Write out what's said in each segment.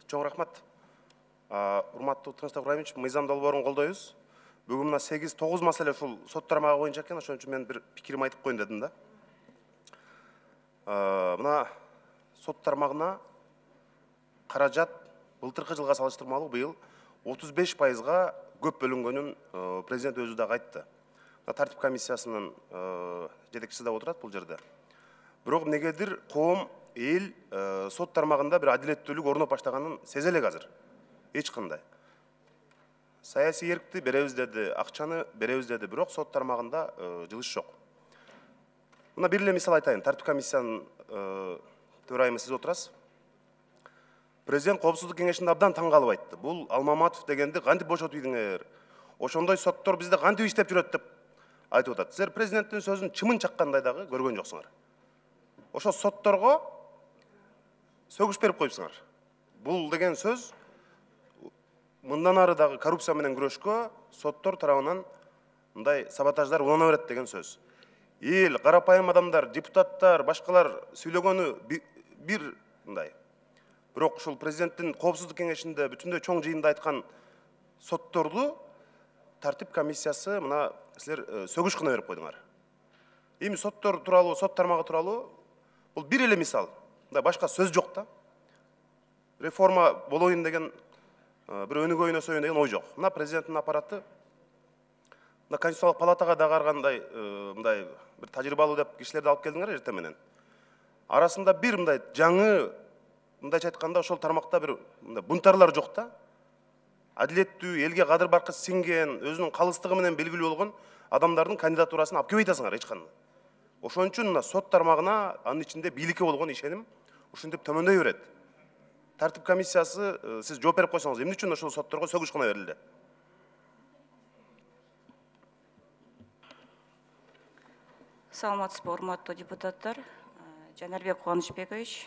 Чоң рахмат. Урматтуу Тынчтык Ибраимович, мыйзам долбоорун колдойбуз. Бүгүн мына 8-9 маселе ушул сот тармагы боюнча экен, ошон үчүн мен бир пикирим айтып коеюн дедим да. Мына сот тармагына каражат былтыркы жылга салыштырмалуу быйыл 35%га көп бөлүнгөнүн президент өзү дагы айтты. Тартип комиссиясынын жетекчиси да отурат бул жерде. Бирок эмнегедир коом эл сот тармагында бир адилеттүүлүк орноп баштаганын сезе элек азыр. Эч кандай. Саясий эркти беребиз деди, акчаны беребиз деди, бирок сот тармагында жылыш жок. Мына бир эле мисал айтайын. Тартип комиссиянын төрайымы сиз отурасыз. Президент Коопсуздук кеңешинде абдан таң калып айтты. Бул Алмаматов дегенди кантип бошотуп ийдиңер? Ошондой соттор бизде кантип иштеп жүрөт деп айтып атат. Силер президенттин сөзүн чымын чаккандай дагы көргөн жоксуңар. Ошо сотторго сөгүш берип коюпсуңар. Бул деген сөз мындан ары дагы коррупция менен күрөшкө соттор тарабынан мындай саботаждар улана берет деген сөз. Эл, карапайым адамдар, депутаттар, башкалар сүйлөгөнү бир мындай. Бирок ушул президенттин Коопсуздук кеңешинде бүтүндөй чоң жыйында айткан сотторду тартип комиссиясы мына силер сөгүш кына берип койдуңар. Эми соттор тууралуу, сот тармагы тууралуу бул бир эле мисал. Мындай башка сөз жок да. Реформа болоюн деген бир өнүгөйүн өсөйүн деген ой жок. Мына президенттин аппараты мына Конституциялык палатага да карагандай мындай бир тажрыйбалуу деп кишилерди алып келдиңер эртең менен. Арасында бир мындай жаңы мындайча айтканда ошол тармакта бир бунтарлар жок да. Адилеттүү, элге кадыр баркы сиңген, өзүнүн калыстыгы менен белгилүү болгон адамдардын кандидатурасын алып келбей атасыңар эч кандай. Ошон үчүн мына сот тармагына анын ичинде бийликке болгон ишеним ушинтип төмөндөй берет. Тартип комиссиясы сиз жооп берип койсоңуз, эмне үчүн ошол сотторго сөгүш кына берилди? Саламатсызбы, урматтуу депутаттар. Жанарбек Кубанычбекович,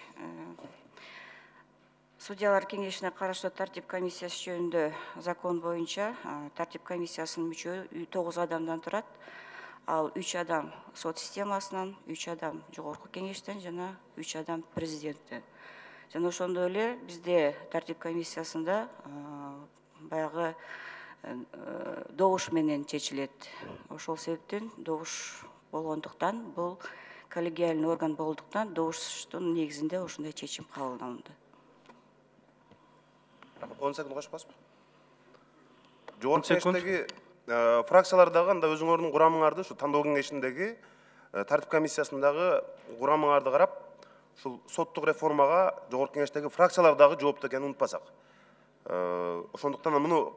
Судьялар кеңешине караштуу тартип комиссиясы жөнүндө закон боюнча тартип комиссиясынын мүчөлүгү 9 адамдан турат. Ал 3 адам сот системасынан, 3 адам жогорку кеңештен жана 3 адам президенттен. Жана ошондой эле бизде тартип комиссиясында баягы добуш менен чечилет. Ошол себептен добуш болгондуктан бул коллегиальный орган болгондуктан добуштун негизинде ошондой чечим кабылданды. 10 секунд кошпосузбу? Жогорку кеңештеги фракциялардагы анда өзүңөрдүн курамыңарды, ушу тандоо кеңешиндеги тартип комиссиясындагы курамыңарды карап, ушул соттук реформага жогорку кеңештеги фракциялар дагы жоопту экенин унутпасак. Ошондуктан муну